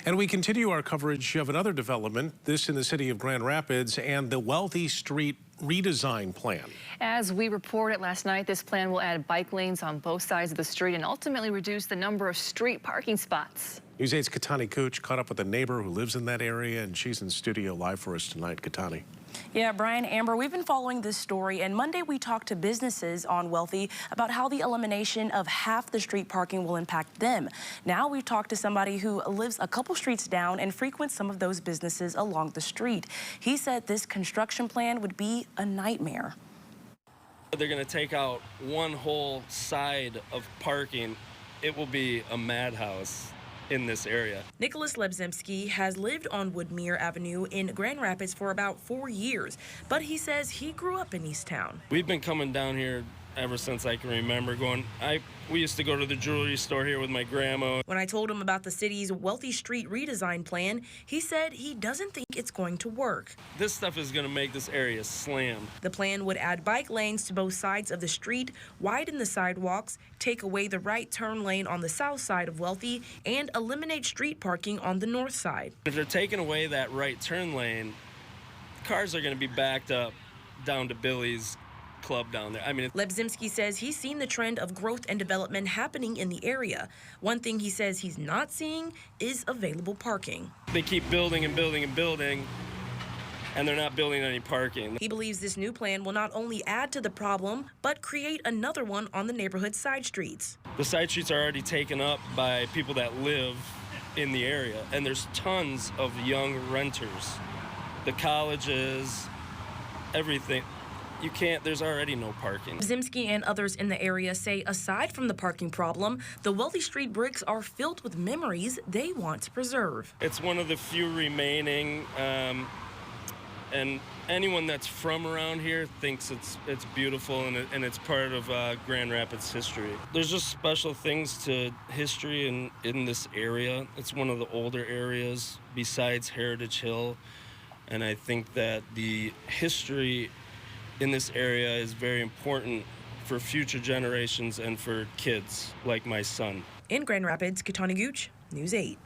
And we continue our coverage of another development, this in the city of Grand Rapids, and the Wealthy Street redesign plan. As we reported last night, this plan will add bike lanes on both sides of the street and ultimately reduce the number of street parking spots. News 8's Katani Cooch caught up with a neighbor who lives in that area, and she's in studio live for us tonight. Katani. Yeah, Brian, Amber, we've been following this story, and Monday we talked to businesses on Wealthy about how the elimination of half the street parking will impact them. Now we've talked to somebody who lives a couple streets down and frequents some of those businesses along the street. He said this construction plan would be a nightmare. They're going to take out one whole side of parking. It will be a madhouse in this area. Nicholas Lebzimski has lived on Woodmere Avenue in Grand Rapids for about 4 years, but he says he grew up in Easttown. We've been coming down here ever since I can remember. We used to go to the jewelry store here with my grandma. When I told him about the city's Wealthy Street redesign plan, he said he doesn't think it's going to work. This stuff is going to make this area slammed. The plan would add bike lanes to both sides of the street, widen the sidewalks, take away the right turn lane on the south side of Wealthy, and eliminate street parking on the north side. If they're taking away that right turn lane, cars are going to be backed up down to Billy's Club down there. Lebzimski says he's seen the trend of growth and development happening in the area. One thing he says he's not seeing is available parking. They keep building and building and building, and they're not building any parking. He believes this new plan will not only add to the problem, but create another one on the neighborhood side streets. The side streets are already taken up by people that live in the area, and there's tons of young renters. The colleges, everything. There's already no parking. Zimski and others in the area say aside from the parking problem, the Wealthy Street bricks are filled with memories they want to preserve. It's one of the few remaining, and anyone that's from around here thinks it's beautiful and it's part of Grand Rapids history. There's just special things to history in this area. It's one of the older areas besides Heritage Hill, and I think that the history in this area is very important for future generations and for kids like my son. In Grand Rapids, Katani Gooch, News 8.